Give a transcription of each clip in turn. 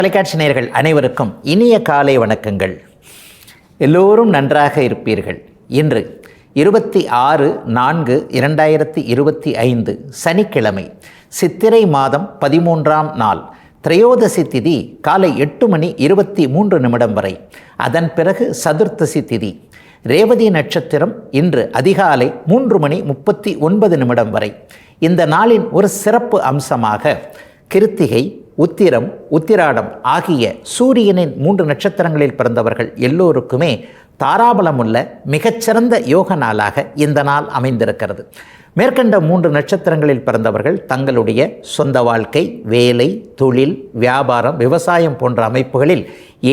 தொலைக்காட்சி நேயர்கள் அனைவருக்கும் இனிய காலை வணக்கங்கள். எல்லோரும் நன்றாக இருப்பீர்கள். இன்று 26/4/2025 சனிக்கிழமை, சித்திரை மாதம் 13ஆம் நாள், திரையோதசி திதி காலை 8:23 வரை. அதன் பிறகு சதுர்த்தசி திதி. ரேவதி நட்சத்திரம் இன்று அதிகாலை 3:39 வரை. இந்த நாளின் ஒரு சிறப்பு அம்சமாக கிருத்திகை, உத்திரம், உத்திராடம் ஆகிய சூரியனின் 3 நட்சத்திரங்களில் பிறந்தவர்கள் எல்லோருக்குமே தாராபலமுள்ள மிகச்சிறந்த யோக நாளாக இந்த நாள் அமைந்திருக்கிறது. மேற்கண்ட 3 நட்சத்திரங்களில் பிறந்தவர்கள் தங்களுடைய சொந்த வாழ்க்கை, வேலை, தொழில், வியாபாரம், விவசாயம் போன்ற அமைப்புகளில்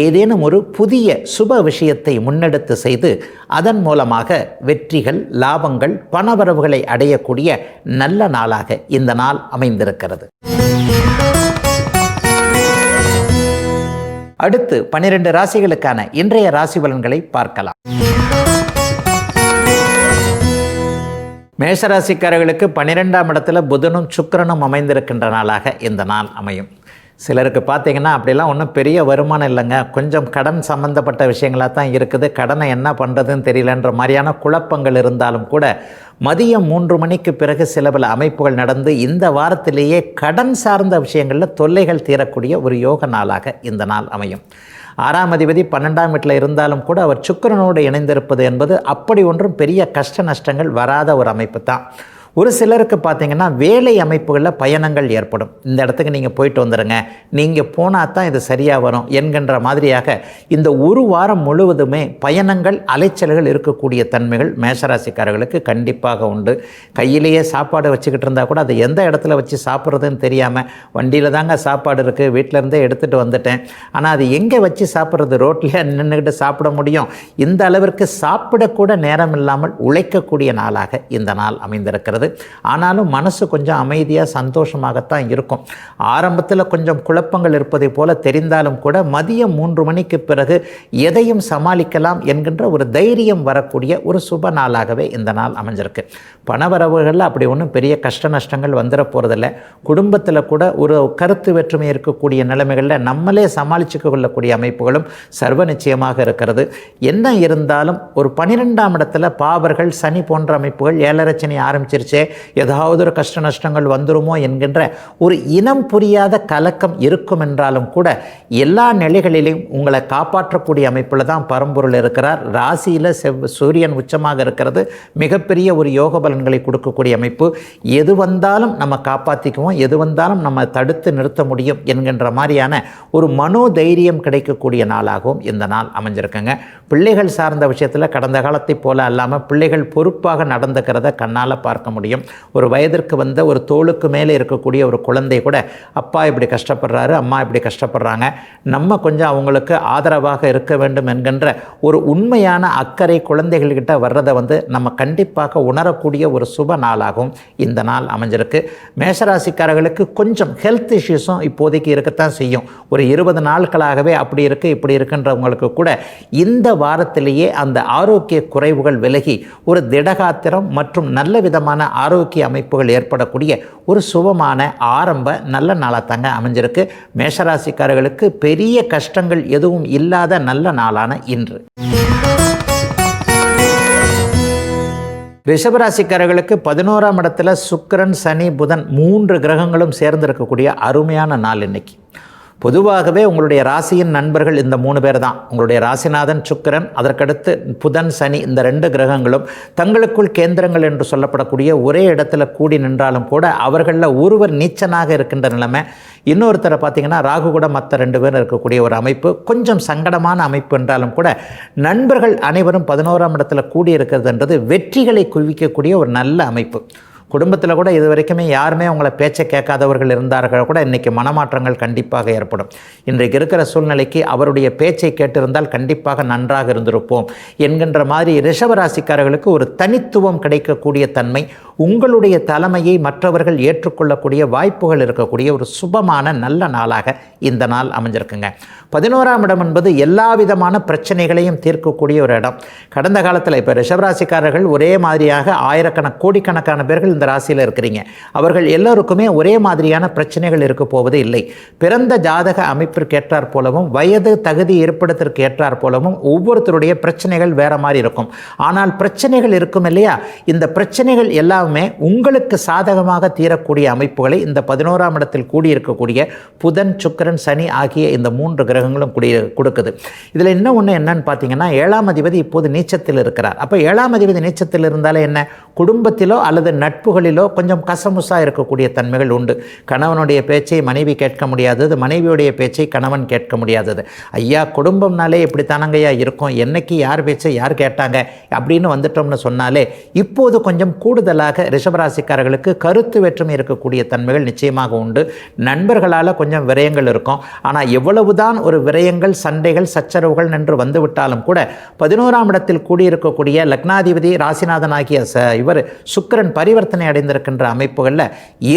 ஏதேனும் ஒரு புதிய சுப விஷயத்தை முன்னெடுத்து செய்து அதன் மூலமாக வெற்றிகள், லாபங்கள், பணவரவுகளை அடையக்கூடிய நல்ல நாளாக இந்த நாள் அமைந்திருக்கிறது. அடுத்து 12 ராசிகளுக்கான இன்றைய ராசி பலன்களை பார்க்கலாம். மேஷராசிக்காரர்களுக்கு 12ஆம் இடத்துல புதனும் சுக்கிரனும் அமைந்திருக்கின்ற நாளாக இந்த நாள் அமையும். சிலருக்கு பார்த்தீங்கன்னா அப்படிலாம் ஒன்றும் பெரிய வருமானம் இல்லைங்க, கொஞ்சம் கடன் சம்மந்தப்பட்ட விஷயங்களாக தான் இருக்குது, கடனை என்ன பண்ணுறதுன்னு தெரியலன்ற மாதிரியான குழப்பங்கள் இருந்தாலும் கூட மதியம் 3 மணிக்கு பிறகு சில பல அமைப்புகள் நடந்து இந்த வாரத்திலேயே கடன் சார்ந்த விஷயங்களில் தொல்லைகள் தீரக்கூடிய ஒரு யோக நாளாக இந்த நாள் அமையும். 6ஆம் அதிபதி 12ஆம் வீட்டில் இருந்தாலும் கூட அவர் சுக்கிரனோடு இணைந்திருப்பது என்பது அப்படி ஒன்றும் பெரிய கஷ்ட நஷ்டங்கள் வராத ஒரு அமைப்பு தான். ஒரு சிலருக்கு பார்த்திங்கன்னா வேலை அமைப்புகளில் பயணங்கள் ஏற்படும். இந்த இடத்துக்கு நீங்கள் போயிட்டு வந்துடுங்க, நீங்கள் போனால் தான் இது சரியாக வரும் என்கின்ற மாதிரியாக இந்த ஒரு வாரம் முழுவதுமே பயணங்கள், அலைச்சல்கள் இருக்கக்கூடிய தன்மைகள் மேஷராசிக்காரர்களுக்கு கண்டிப்பாக உண்டு. கையிலேயே சாப்பாடு வச்சுக்கிட்டு இருந்தால் கூட அதை எந்த இடத்துல வச்சு சாப்பிட்றதுன்னு தெரியாமல், வண்டியில் தாங்க சாப்பாடு இருக்குது, வீட்டிலேருந்தே எடுத்துகிட்டு வந்துட்டேன், ஆனால் அது எங்கே வச்சு சாப்பிட்றது, ரோட்டில் நின்றுக்கிட்டு சாப்பிட முடியும், இந்த அளவிற்கு சாப்பிடக்கூட நேரம் இல்லாமல் உழைக்கக்கூடிய நாளாக இந்த நாள் அமைந்திருக்கிறது. ஆனாலும் மனசு கொஞ்சம் அமைதியாக சந்தோஷமாகத்தான் இருக்கும். ஆரம்பத்தில் கொஞ்சம் குழப்பங்கள் இருப்பதை போல தெரிந்தாலும் கூட மதியம் 3 மணிக்கு பிறகு எதையும் சமாளிக்கலாம் என்கின்ற ஒரு தைரியம் வரக்கூடிய ஒரு சுப நாளாகவே இந்த நாள் அமைஞ்சிருக்கு. பணவரவுகளில் அப்படி ஒன்றும் பெரிய கஷ்ட நஷ்டங்கள் வந்துட போகிறதில்ல. குடும்பத்தில் கூட ஒரு கருத்து வேற்றுமை இருக்கக்கூடிய நிலைமைகளில் நம்மளே சமாளித்து கொள்ளக்கூடிய அமைப்புகளும் சர்வ நிச்சயமாக இருக்கிறது. என்ன இருந்தாலும் ஒரு 12ஆம் இடத்துல பாவர்கள், சனி போன்ற அமைப்புகள், 7.5 சனி ஆரம்பிச்சிருச்சு, ஏதாவது ஒரு கஷ்ட நஷ்டங்கள் வந்துருமோ என்கின்ற ஒரு இனம் புரியாத கலக்கம் இருக்கும் என்றாலும் கூட எல்லா நிலைகளிலும் உங்களை காப்பாற்றக்கூடிய அமைப்பில் தான் பரம்பொருள் இருக்கிறார். ராசியில் சூரியன் உச்சமாக இருக்கிறது, மிகப்பெரிய ஒரு யோக பலன்களை கொடுக்கக்கூடிய அமைப்பு. எது வந்தாலும் நம்ம காப்பாற்றிக்குவோம், எது வந்தாலும் நம்ம தடுத்து நிறுத்த முடியும் என்கின்ற மாதிரியான ஒரு மனோதைரியம் கிடைக்கக்கூடிய நாளாகவும் இந்த நாள் அமைஞ்சிருக்குங்க. பிள்ளைகள் சார்ந்த விஷயத்தில் கடந்த காலத்தை போல அல்லாமல் பிள்ளைகள் பொறுப்பாக நடந்துக்கிறத கண்ணால் பார்க்க முடியும். ஒரு வயதிற்கு வந்த ஒரு தோளுக்கு மேலே இருக்கக்கூடிய ஒரு குழந்தை கூட அப்பா இப்படி கஷ்டப்படுறாரு, அம்மா இப்படி கஷ்டப்படுறாங்க, நம்ம கொஞ்சம் அவங்களுக்கு ஆதரவாக இருக்க வேண்டும் என்கின்ற ஒரு உண்மையான அக்கறை குழந்தைகள்கிட்ட வர்றதை நம்ம கண்டிப்பாக உணரக்கூடிய ஒரு சுப நாளாகவும் இந்த நாள் அமைஞ்சிருக்கு. மேஷராசிக்காரர்களுக்கு கொஞ்சம் ஹெல்த் இஷ்யூஸும் இப்போதைக்கு இருக்கத்தான் செய்யும். ஒரு 20 நாட்களாகவே அப்படி இருக்குது இப்படி இருக்குன்றவங்களுக்கு கூட இந்த வாரத்திலேயே அந்த ஆரோக்கிய குறைவுகள் விலகி ஒரு திடகாத்திரம் மற்றும் நல்ல விதமான ஆரோக்கிய அமைப்புகள் ஏற்படக்கூடிய ஒரு சுபமான ஆரம்ப நல்ல நாளாக தாங்க அமைஞ்சிருக்கு. மேஷராசிக்காரர்களுக்கு பெரிய கஷ்டங்கள் எதுவும் இல்லாத நல்ல நாளான இன்று. ரிஷபராசிக்காரர்களுக்கு 11ஆம் இடத்துல சுக்கிரன், சனி, புதன் 3 கிரகங்களும் சேர்ந்திருக்கக்கூடிய அருமையான நாள் இன்னைக்கு. பொதுவாகவே உங்களுடைய ராசியின் நண்பர்கள் இந்த 3 பேர் தான். உங்களுடைய ராசிநாதன் சுக்கிரன், அதற்கடுத்து புதன், சனி, இந்த 2 கிரகங்களும் தங்களுக்குள் கேந்திரங்கள் என்று சொல்லப்படக்கூடிய ஒரே இடத்துல கூடி நின்றாலும் கூட அவர்களில் ஒருவர் நீச்சனாக இருக்கின்ற நிலைமை, இன்னொருத்தரை பார்த்திங்கன்னா ராகு கூட மற்ற 2 பேரும் இருக்கக்கூடிய ஒரு அமைப்பு. கொஞ்சம் சங்கடமான அமைப்பு என்றாலும் கூட நண்பர்கள் அனைவரும் 11ஆம் இடத்துல கூடி இருக்கிறதுன்றது வெற்றிகளை குவிக்கக்கூடிய ஒரு நல்ல அமைப்பு. குடும்பத்தில் கூட இது வரைக்குமே யாருமே உங்களை பேச்சை கேட்காதவர்கள் இருந்தார்கள் கூட இன்றைக்கி மனமாற்றங்கள் கண்டிப்பாக ஏற்படும். இன்றைக்கு இருக்கிற சூழ்நிலைக்கு அவருடைய பேச்சை கேட்டிருந்தால் கண்டிப்பாக நன்றாக இருந்திருப்போம் என்கின்ற மாதிரி ரிஷபராசிக்காரர்களுக்கு ஒரு தனித்துவம் கிடைக்கக்கூடிய தன்மை, உங்களுடைய தலைமையை மற்றவர்கள் ஏற்றுக்கொள்ளக்கூடிய வாய்ப்புகள் இருக்கக்கூடிய ஒரு சுபமான நல்ல நாளாக இந்த நாள் அமைஞ்சிருக்குங்க. 11ஆம் இடம் என்பது எல்லா விதமான பிரச்சனைகளையும் தீர்க்கக்கூடிய ஒரு இடம். கடந்த காலத்தில் இப்போ ரிஷபராசிக்காரர்கள் ஒரே மாதிரியாக கோடிக்கணக்கான பேர்கள் இந்த ராசியில் இருக்கிறீங்க. அவர்கள் எல்லோருக்குமே ஒரே மாதிரியான பிரச்சனைகள் இருக்க போவது இல்லை. பிறந்த ஜாதக அமைப்பிற்கு ஏற்றாற் போலவும் வயது தகுதி இருப்பிடத்திற்கு ஏற்றாற் போலவும் ஒவ்வொருத்தருடைய பிரச்சனைகள் வேற மாதிரி இருக்கும். ஆனால் பிரச்சனைகள் இருக்கும் இல்லையா, இந்த பிரச்சனைகள் எல்லாமே உங்களுக்கு சாதகமாக தீரக்கூடிய அமைப்புகளை இந்த 11ஆம் இடத்தில் கூடியிருக்கக்கூடிய புதன், சுக்கிரன், சனி ஆகிய இந்த 3 கிரகங்களும் கொடுக்குது. இதில் இன்னும் ஒன்று என்னன்னு பார்த்தீங்கன்னா, 7ஆம் அதிபதி இப்போது நீச்சத்தில் இருக்கிறார். அப்போ 7ஆம் அதிபதி நீச்சத்தில் இருந்தாலே என்ன, குடும்பத்திலோ அல்லது நட்புகளிலோ கொஞ்சம் கசமுசா இருக்கக்கூடிய தன்மைகள் உண்டு. கணவனுடைய பேச்சை மனைவி கேட்க முடியாதது, மனைவியுடைய பேச்சை கணவன் கேட்க முடியாதது. ஐயா குடும்பம்னாலே இப்படித்தானங்கய்யா இருக்கும், என்னைக்கு யார் பேச்சை யார் கேட்டாங்க அப்படின்னு வந்துட்டோம்னு சொன்னாலே இப்போது கொஞ்சம் கூடுதலாக ரிஷபராசிக்காரர்களுக்கு கருத்து வேற்றுமை இருக்கக்கூடிய தன்மைகள் நிச்சயமாக உண்டு. நண்பர்களால் கொஞ்சம் விரயங்கள் இருக்கும். ஆனால் எவ்வளவுதான் ஒரு விரயங்கள், சண்டைகள், சச்சரவுகள் என்று வந்துவிட்டாலும் கூட 11ஆம் இடத்தில் கூடியிருக்கக்கூடிய லக்னாதிபதி ராசிநாதன் ஆகிய இவர் சுக்கிரன் பரிவர்த்தனை அடைந்திருக்கின்ற அமைப்புகளில்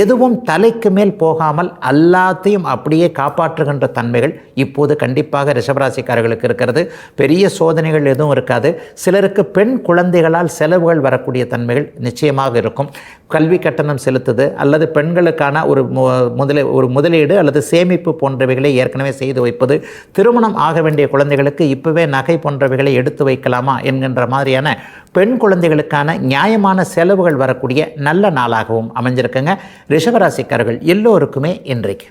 எதுவும் தலைக்கு மேல் போகாமல் எல்லாத்தையும் அப்படியே காப்பாற்றுகின்ற தன்மைகள் இப்போது கண்டிப்பாக ரிஷபராசிக்காரர்களுக்கு இருக்கிறது. பெரிய சோதனைகள் எதுவும் இருக்காது. சிலருக்கு பெண் குழந்தைகளால் செலவுகள் வரக்கூடிய தன்மைகள் நிச்சயமாக இருக்கும். கல்வி கட்டணம் செலுத்துது அல்லது பெண்களுக்கான ஒரு முதலீடு அல்லது சேமிப்பு போன்றவைகளை ஏற்கனவே செய்து வைப்பது, திருமணம் ஆக வேண்டிய குழந்தைகளுக்கு இப்போவே நகை போன்றவைகளை எடுத்து வைக்கலாமா என்கின்ற மாதிரியான பெண் குழந்தைகளுக்கான நியாயமான செலவுகள் வரக்கூடிய நல்ல நாளாகவும் அமைஞ்சிருக்குங்க. ரிஷபராசிக்காரர்கள் எல்லோருக்குமே இன்றைக்கு.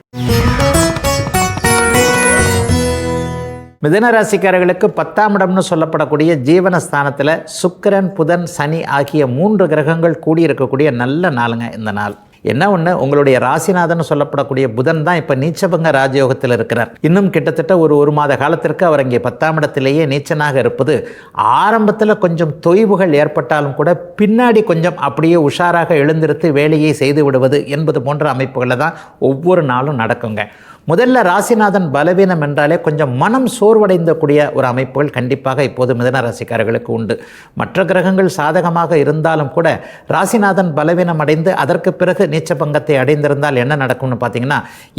மிதுனராசிக்காரர்களுக்கு 10ஆம் இடம்னு சொல்லப்படக்கூடிய ஜீவனஸ்தானத்தில் சுக்கிரன், புதன், சனி ஆகிய 3 கிரகங்கள் கூடியிருக்கக்கூடிய நல்ல நாளுங்க இந்த நாள். என்ன ஒன்று, உங்களுடைய ராசிநாதன் சொல்லப்படக்கூடிய புதன் தான் இப்போ நீச்சபங்க ராஜயோகத்தில் இருக்கிறார். இன்னும் கிட்டத்தட்ட ஒரு மாத காலத்திற்கு அவர் இங்கே 10ஆம் இடத்திலேயே நீச்சனாக இருப்பது ஆரம்பத்தில் கொஞ்சம் தொய்வுகள் ஏற்பட்டாலும் கூட பின்னாடி கொஞ்சம் அப்படியே உஷாராக எழுந்திருத்து வேலையை செய்து விடுவது என்பது போன்ற அமைப்புகளில் தான் ஒவ்வொரு நாளும் நடக்குங்க. முதல்ல ராசிநாதன் பலவீனம் என்றாலே கொஞ்சம் மனம் சோர்வடைந்தக்கூடிய ஒரு அமைப்புகள் கண்டிப்பாக இப்போது மிதுன ராசிக்காரர்களுக்கு உண்டு. மற்ற கிரகங்கள் சாதகமாக இருந்தாலும் கூட ராசிநாதன் பலவீனம் அடைந்து அதற்கு பிறகு நீச்ச பங்கத்தை அடைந்திருந்தால் என்ன நடக்கும்னு பார்த்தீங்கன்னா,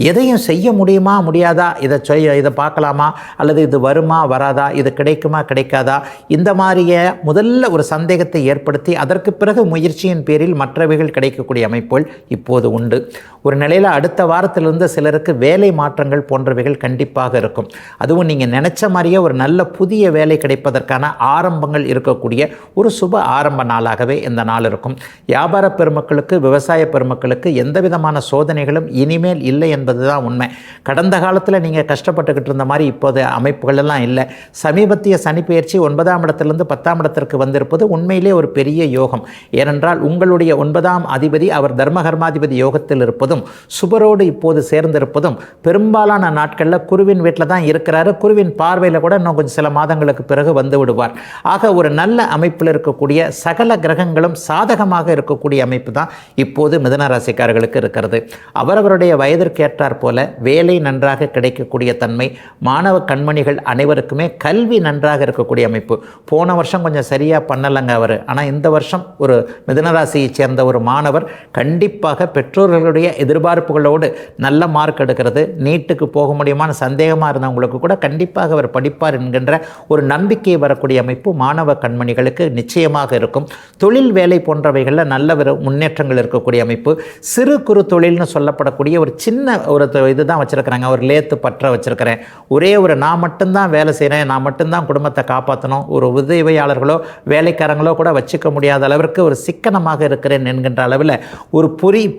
எதையும் செய்ய முடியுமா முடியாதா, இதை பார்க்கலாமா அல்லது இது வருமா வராதா, இது கிடைக்குமா கிடைக்காதா, இந்த மாதிரிய முதல்ல ஒரு சந்தேகத்தை ஏற்படுத்தி அதற்கு பிறகு முயற்சியின் பேரில் மற்றவைகள் கிடைக்கக்கூடிய அமைப்புகள் இப்போது உண்டு. ஒரு நிலையில் அடுத்த வாரத்திலிருந்து சிலருக்கு வேலை மாற்றங்கள் போன்றவைகள் கண்டிப்பாக இருக்கும். அதுவும் நீங்கள் நினச்ச மாதிரியே ஒரு நல்ல புதிய வேலை கிடைப்பதற்கான ஆரம்பங்கள் இருக்கக்கூடிய ஒரு சுப ஆரம்ப நாளாகவே இந்த நாள் இருக்கும். வியாபார பெருமக்களுக்கு, விவசாய பெருமக்களுக்கு எந்த விதமான சோதனைகளும் இனிமேல் இல்லை என்பது தான் உண்மை. கடந்த காலத்தில் நீங்கள் கஷ்டப்பட்டுக்கிட்டு இருந்த மாதிரி இப்போது அமைப்புகள் எல்லாம் இல்லை. சமீபத்திய சனி பெயர்ச்சி 9ஆம் இடத்திலிருந்து 10ஆம் இடத்திற்கு வந்திருப்பது உண்மையிலே ஒரு பெரிய யோகம். ஏனென்றால் உங்களுடைய 9ஆம் அதிபதி அவர் தர்மகர்மாதிபதி யோகத்தில் இருப்பதும் சுபரோடு இப்போது சேர்ந்திருப்பதும் பெரும்பாலான நாட்களில் குருவின் வீட்டில் தான் இருக்கிறாரு. குருவின் பார்வையில் கூட இன்னும் கொஞ்சம் சில மாதங்களுக்கு பிறகு வந்து விடுவார். ஆக ஒரு நல்ல அமைப்பில் இருக்கக்கூடிய சகல கிரகங்களும் சாதகமாக இருக்கக்கூடிய அமைப்பு தான் இப்போது மிதுன ராசிக்காரர்களுக்கு இருக்கிறது. அவரவருடைய வயதிற்கேற்றாற் போல வேலை நன்றாக கிடைக்கக்கூடிய தன்மை, மாணவ கண்மணிகள் அனைவருக்குமே கல்வி நன்றாக இருக்கக்கூடிய அமைப்பு. போன வருஷம் கொஞ்சம் சரியாக பண்ணலைங்க அவர், ஆனால் இந்த வருஷம் ஒரு மிதுன ராசியைச் சேர்ந்த ஒரு மாணவர் கண்டிப்பாக பெற்றோர்களுடைய எதிர்பார்ப்புகளோடு நல்ல மார்க் எடுக்கிறது, நீட்டுக்கு போக முடியுமான சந்தேகமாக இருந்தவங்களுக்கு கூட கண்டிப்பாக அவர் படிப்பார் என்கின்ற ஒரு நம்பிக்கை வரக்கூடிய அமைப்பு மாணவ கண்மணிகளுக்கு நிச்சயமாக இருக்கும். தொழில் வேலை போன்றவைகளில் நல்ல முன்னேற்றங்கள் இருக்கக்கூடிய அமைப்பு. சிறு குறு தொழில்னு சொல்லப்படக்கூடிய ஒரு சின்ன ஒரு இதுதான் வச்சுருக்கிறாங்க. ஒரு லேத்து பற்ற வச்சுருக்கிறேன், ஒரே ஒரு நான் மட்டும்தான் வேலை செய்கிறேன், நான் மட்டும்தான் குடும்பத்தை காப்பாற்றணும், ஒரு உதவியாளர்களோ வேலைக்காரங்களோ கூட வச்சுக்க முடியாத அளவிற்கு ஒரு சிக்கனமாக இருக்கிறேன் என்கின்ற அளவில் ஒரு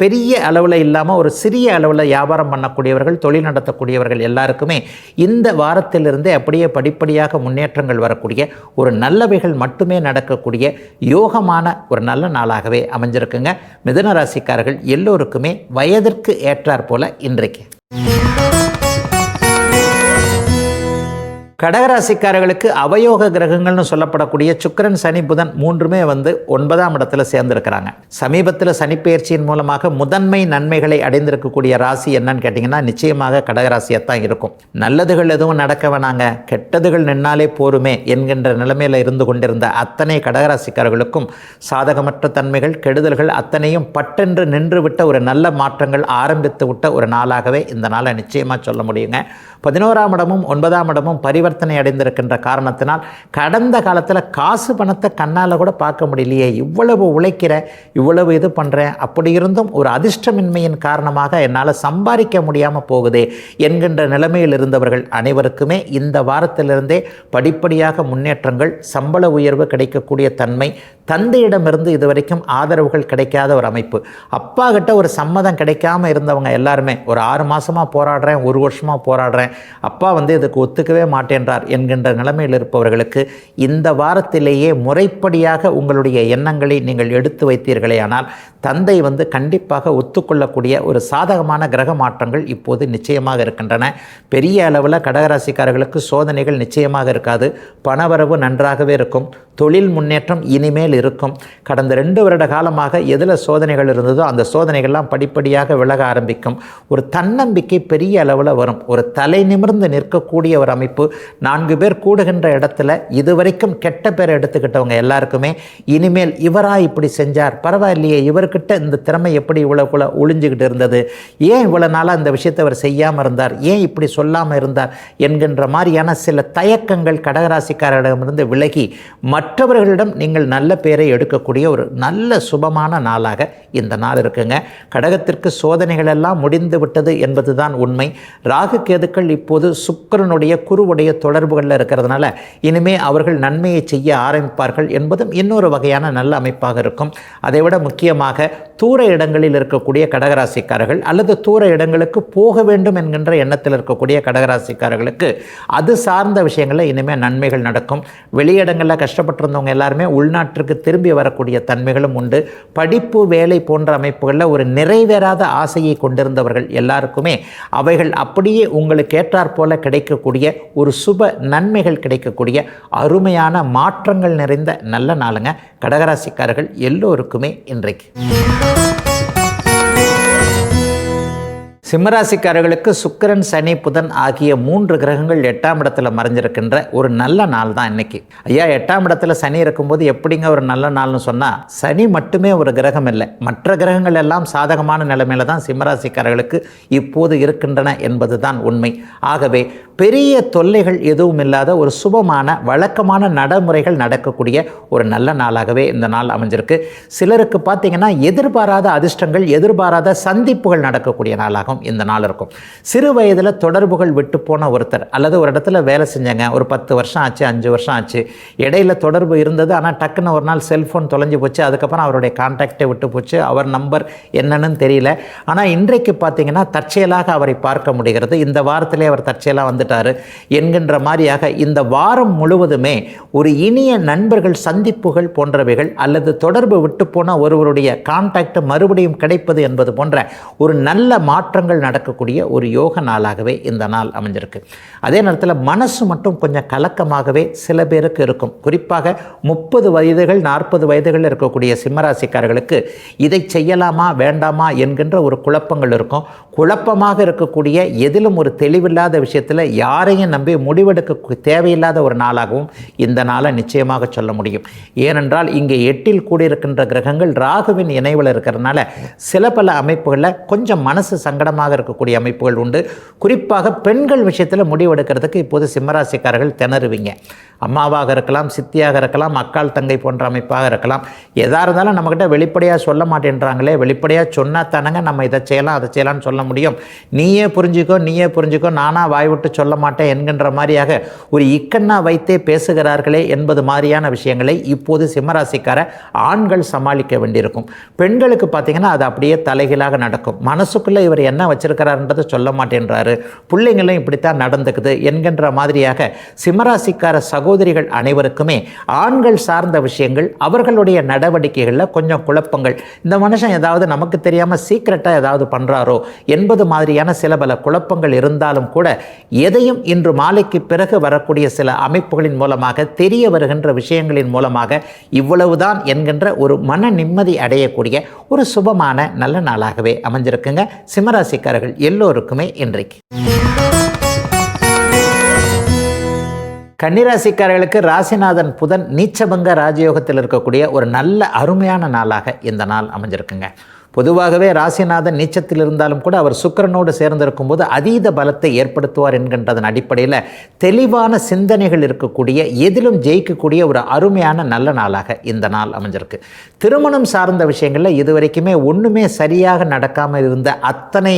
பெரிய அளவில் இல்லாமல் ஒரு சிறிய அளவில் வியாபாரம் பண்ணக்கூடியவர்கள், தொழில் நடத்தக்கூடியவர்கள் எல்லாருக்குமே இந்த வாரத்திலிருந்தே அப்படியே படிப்படியாக முன்னேற்றங்கள் வரக்கூடிய ஒரு நல்லவைகள் மட்டுமே நடக்கக்கூடிய யோகமான ஒரு நல்ல நாளாகவே அமைஞ்சிருக்குங்க. மிதுன ராசிக்காரர்கள் எல்லோருக்குமே வயதிற்கு ஏற்றாற் போல இன்றைக்கு. கடகராசிக்காரர்களுக்கு அவயோக கிரகங்கள்னு சொல்லப்படக்கூடிய சுக்கிரன், சனி, புதன் மூன்றுமே 9ஆம் இடத்துல சேர்ந்திருக்கிறாங்க. சமீபத்தில் சனிப்பெயர்ச்சியின் மூலமாக முதன்மை நன்மைகளை அடைந்திருக்கக்கூடிய ராசி என்னன்னு கேட்டிங்கன்னா நிச்சயமாக கடகராசியாகத்தான் இருக்கும். நல்லதுகள் எதுவும் நடக்க வேணாங்க, கெட்டதுகள் நின்னாலே போருமே என்கின்ற நிலைமையில் இருந்து கொண்டிருந்த அத்தனை கடகராசிக்காரர்களுக்கும் சாதகமற்ற தன்மைகள், கெடுதல்கள் அத்தனையும் பட்டென்று நின்று விட்ட ஒரு நல்ல மாற்றங்கள் ஆரம்பித்து விட்ட ஒரு நாளாகவே இந்த நாளை நிச்சயமாக சொல்ல முடியுங்க. 11ஆம் இடமும் 9ஆம் இடமும் பரிவர்த்தனை அடைந்திருக்கின்ற காரணத்தினால் கடந்த காலத்தில் காசு பணத்தை கண்ணால் கூட பார்க்க முடியலையே, இவ்வளவு உழைக்கிறேன், இவ்வளவு இது பண்ணுறேன், அப்படி இருந்தும் ஒரு அதிர்ஷ்டமின்மையின் காரணமாக என்னால் சம்பாதிக்க முடியாமல் போகுதே என்கின்ற நிலைமையில் இருந்தவர்கள் அனைவருக்குமே இந்த வாரத்திலிருந்தே படிப்படியாக முன்னேற்றங்கள், சம்பள உயர்வு கிடைக்கக்கூடிய தன்மை, தந்தையிடமிருந்து இதுவரைக்கும் ஆதரவுகள் கிடைக்காத ஒரு அமைப்பு, அப்பா கிட்ட ஒரு சம்மதம் கிடைக்காம இருந்தவங்க எல்லாருமே ஒரு 6 மாதமாக போராடுறேன், 1 வருஷமாக போராடுறேன், அப்பா இதுக்கு ஒத்துக்கவே மாட்டேன்றார் என்கின்ற நிலைமையில் இருப்பவர்களுக்கு இந்த வாரத்திலேயே முறைப்படியாக உங்களுடைய எண்ணங்களை நீங்கள் எடுத்து வைத்தீர்களே ஆனால் தந்தை கண்டிப்பாக ஒத்துக்கொள்ளக்கூடிய ஒரு சாதகமான கிரக மாற்றங்கள் இப்போது நிச்சயமாக இருக்கின்றன. பெரிய அளவில் கடகராசிக்காரர்களுக்கு சோதனைகள் நிச்சயமாக இருக்காது. பணவரவு நன்றாகவே இருக்கும். தொழில் முன்னேற்றம் இனிமேல் இருக்கும். கடந்த 2 வருட காலமாக எதில் சோதனைகள் இருந்ததோ அந்த சோதனைகள்லாம் படிப்படியாக விலக ஆரம்பிக்கும். ஒரு தன்னம்பிக்கை பெரிய அளவில் வரும். ஒரு தலை நிமிர்ந்து நிற்கக்கூடிய ஒரு அமைப்பு. 4 பேர் கூடுகின்ற இடத்துல இதுவரைக்கும் கெட்ட பேரை எடுத்துக்கிட்டவங்க எல்லாருக்குமே இனிமேல் இவரா இப்படி செஞ்சார், பரவாயில்லையே, இவர்கிட்ட இந்த திறமை எப்படி இவ்வளோ ஒளிஞ்சுக்கிட்டு இருந்தது, ஏன் இவ்வளோ நாளாக இந்த விஷயத்தை அவர் செய்யாமல் இருந்தார், ஏன் இப்படி சொல்லாமல் இருந்தார் என்கின்ற மாதிரியான சில தயக்கங்கள் கடகராசிக்காரரிடமிருந்து விலகி மற்றவர்களிடம் நீங்கள் நல்ல பேரை எடுக்கக்கூடிய ஒரு நல்ல சுபமான நாளாக இந்த நாள் இருக்குங்க. கடகத்திற்கு சோதனைகள் எல்லாம் முடிந்து விட்டது என்பதுதான் உண்மை. ராகு கேதுக்கள் இப்போது சுக்கிரனுடைய குருவுடைய தொடர்புகளில் இருக்கிறதுனால இனிமே அவர்கள் நன்மையை செய்ய ஆரம்பிப்பார்கள் என்பதும் இன்னொரு வகையான நல்ல அமைப்பாக இருக்கும். அதைவிட முக்கியமாக தூர இடங்களில் இருக்கக்கூடிய கடகராசிக்காரர்கள் அல்லது தூர இடங்களுக்கு போக வேண்டும் என்கின்ற எண்ணத்தில் இருக்கக்கூடிய கடகராசிக்காரர்களுக்கு அது சார்ந்த விஷயங்களில் இனிமேல் நன்மைகள் நடக்கும். வெளியிடங்களில் கஷ்டப்பட்டிருந்தவங்க எல்லாருமே உள்நாட்டிற்கு திரும்பி வரக்கூடிய தன்மைகளும் உண்டு. படிப்பு, வேலை போன்ற அமைப்புகளில் ஒரு நிறைவேறாத ஆசையை கொண்டிருந்தவர்கள் எல்லாருக்குமே அவைகள் அப்படியே உங்களுக்கு ஏற்றாற் போல கிடைக்கக்கூடிய ஒரு சுப நன்மைகள் கிடைக்கக்கூடிய அருமையான மாற்றங்கள் நிறைந்த நல்ல நாளுங்க கடகராசிக்காரர்கள் எல்லோருக்குமே இன்றைக்கு. சிம்மராசிக்காரர்களுக்கு சுக்கிரன், சனி, புதன் ஆகிய 3 கிரகங்கள் 8ஆம் இடத்துல மறைஞ்சிருக்கின்ற ஒரு நல்ல நாள் தான் இன்னைக்கு. ஐயா, 8ஆம் இடத்துல சனி இருக்கும்போது எப்படிங்க ஒரு நல்ல நாள்னு சொன்னால், சனி மட்டுமே ஒரு கிரகம் இல்லை, மற்ற கிரகங்கள் எல்லாம் சாதகமான நிலைமையில தான் சிம்மராசிக்காரர்களுக்கு இப்போது இருக்கின்றன என்பது தான் உண்மை. ஆகவே பெரிய தொல்லைகள் எதுவும் இல்லாத ஒரு சுபமான வழக்கமான நடைமுறைகள் நடக்கக்கூடிய ஒரு நல்ல நாளாகவே இந்த நாள் அமைஞ்சிருக்கு. சிலருக்கு பார்த்தீங்கன்னா எதிர்பாராத அதிர்ஷ்டங்கள், எதிர்பாராத சந்திப்புகள் நடக்கக்கூடிய நாளாகும் இந்த நாள் இருக்கும். சிறு வயதில் தொடர்புகள் விட்டு போன ஒருத்தர் அல்லது ஒரு இடத்துல வேலை செஞ்சாங்க, ஒரு 10 வருஷம் ஆச்சு, 5 வருஷம் ஆச்சு, இடையில தொடர்பு இருந்தது, ஆனால் டக்குன்னு ஒரு நாள் செல்ஃபோன் தொலைஞ்சு போச்சு, அதுக்கப்புறம் அவருடைய கான்டாக்டை விட்டு போச்சு, அவர் நம்பர் என்னன்னு தெரியல. ஆனால் இன்றைக்கு பார்த்தீங்கன்னா தற்செயலாக அவரை பார்க்க முடிகிறது. இந்த வாரத்திலே அவர் தற்செயலாக வந்துட்டார் என்கின்ற மாதிரியாக இந்த வாரம் முழுவதுமே ஒரு இனிய நண்பர்கள் சந்திப்புகள் போன்றவைகள் அல்லது தொடர்பு விட்டு போன ஒருவருடைய கான்டாக்ட் மறுபடியும் கிடைப்பது என்பது போன்ற ஒரு நல்ல மாற்றங்கள் நடக்கக்கூடிய ஒரு யோக நாளாகவே இந்த நாள் அமைஞ்சிருக்கு. அதே நேரத்தில் மனசு மட்டும் கொஞ்சம் கலக்கமாகவே சில பேருக்கு இருக்கும். குறிப்பாக 30 வயதுகள் 40 வயதுகள் இருக்கக்கூடிய சிம்மராசிக்காரர்களுக்கு இதை செய்யலாமா வேண்டாமா என்கின்ற ஒரு குழப்பங்கள் இருக்கும். குழப்பமாக இருக்கக்கூடிய எதிலும் ஒரு தெளிவில்லாத விஷயத்தில் யாரையும் நம்பி முடிவெடுக்க தேவையில்லாத ஒரு நாளாகவும் இந்த நாளை நிச்சயமாக சொல்ல முடியும். ஏனென்றால் இங்கே 8இல் கூடியிருக்கின்ற கிரகங்கள் ராகுவின் இணைவில் இருக்கிறதுனால சில பல அமைப்புகளில் கொஞ்சம் மனசு சங்கடமாக இருக்கக்கூடிய அமைப்புகள் உண்டு. குறிப்பாக பெண்கள் விஷயத்தில் முடிவெடுக்கிறதுக்கு இப்போது சிம்மராசிக்காரர்கள் திணறுவீங்க. அம்மாவாக இருக்கலாம், சித்தியாக இருக்கலாம், அக்கால் தங்கை போன்ற அமைப்பாக இருக்கலாம். எதாக இருந்தாலும் நம்மக்கிட்ட வெளிப்படையாக சொல்ல மாட்டேன்றாங்களே, வெளிப்படையாக சொன்னால் தானங்க நம்ம இதை செய்யலாம் அதை செய்யலாம்னு சொல்ல முடியும். நீயே புரிஞ்சுக்கோ நானாக வாய் விட்டு சொல்ல மாட்டேன் என்கின்ற மாதிரியாக ஒரு இக்கண்ணா வைத்தே பேசுகிறார்களே என்பது மாதிரியான விஷயங்களை இப்போது சிம்மராசிக்கார ஆண்கள் சமாளிக்க வேண்டியிருக்கும். பெண்களுக்கு பார்த்தீங்கன்னா அது அப்படியே தலைகீழாக நடக்கும். மனசுக்குள்ளே இவர் என்ன என்ன வச்சிருக்கிறாருன்றதை சொல்ல மாட்டேன்றாரு, பிள்ளைங்களும் இப்படித்தான் நடந்துக்குது என்கின்ற மாதிரியாக சிம்மராசிக்கார சகோதரிகள் அனைவருக்குமே ஆண்கள் சார்ந்த விஷயங்கள், அவர்களுடைய நடவடிக்கைகளில் கொஞ்சம் குழப்பங்கள், இந்த மனுஷன் ஏதாவது நமக்கு தெரியாமல் சீக்கிரட்டாக ஏதாவது பண்ணுறாரோ என்பது மாதிரியான சில பல குழப்பங்கள் இருந்தாலும் கூட எதையும் இன்று மாலைக்கு பிறகு வரக்கூடிய சில அமைப்புகளின் மூலமாக தெரிய வருகின்ற விஷயங்களின் மூலமாக இவ்வளவுதான் என்கின்ற ஒரு மன நிம்மதி அடையக்கூடிய ஒரு சுபமான நல்ல நாளாகவே அமைஞ்சிருக்குங்க சிம்மராசிக்காரர்கள் எல்லோருக்குமே இன்றைக்கு. கன்னிராசிக்காரர்களுக்கு ராசிநாதன் புதன் நீச்சபங்க ராஜயோகத்தில் இருக்கக்கூடிய ஒரு நல்ல அருமையான நாளாக இந்த நாள் அமைஞ்சிருக்குங்க. பொதுவாகவே ராசிநாதன் நீச்சத்தில் இருந்தாலும் கூட அவர் சுக்கிரனோடு சேர்ந்திருக்கும் போது அதீத பலத்தை ஏற்படுத்துவார் என்கின்றதன் அடிப்படையில் தெளிவான சிந்தனைகள் இருக்கக்கூடிய, எதிலும் ஜெயிக்கக்கூடிய ஒரு அருமையான நல்ல நாளாக இந்த நாள் அமைஞ்சிருக்கு. திருமணம் சார்ந்த விஷயங்களில் இதுவரைக்குமே ஒன்றுமே சரியாக நடக்காமல் இருந்த அத்தனை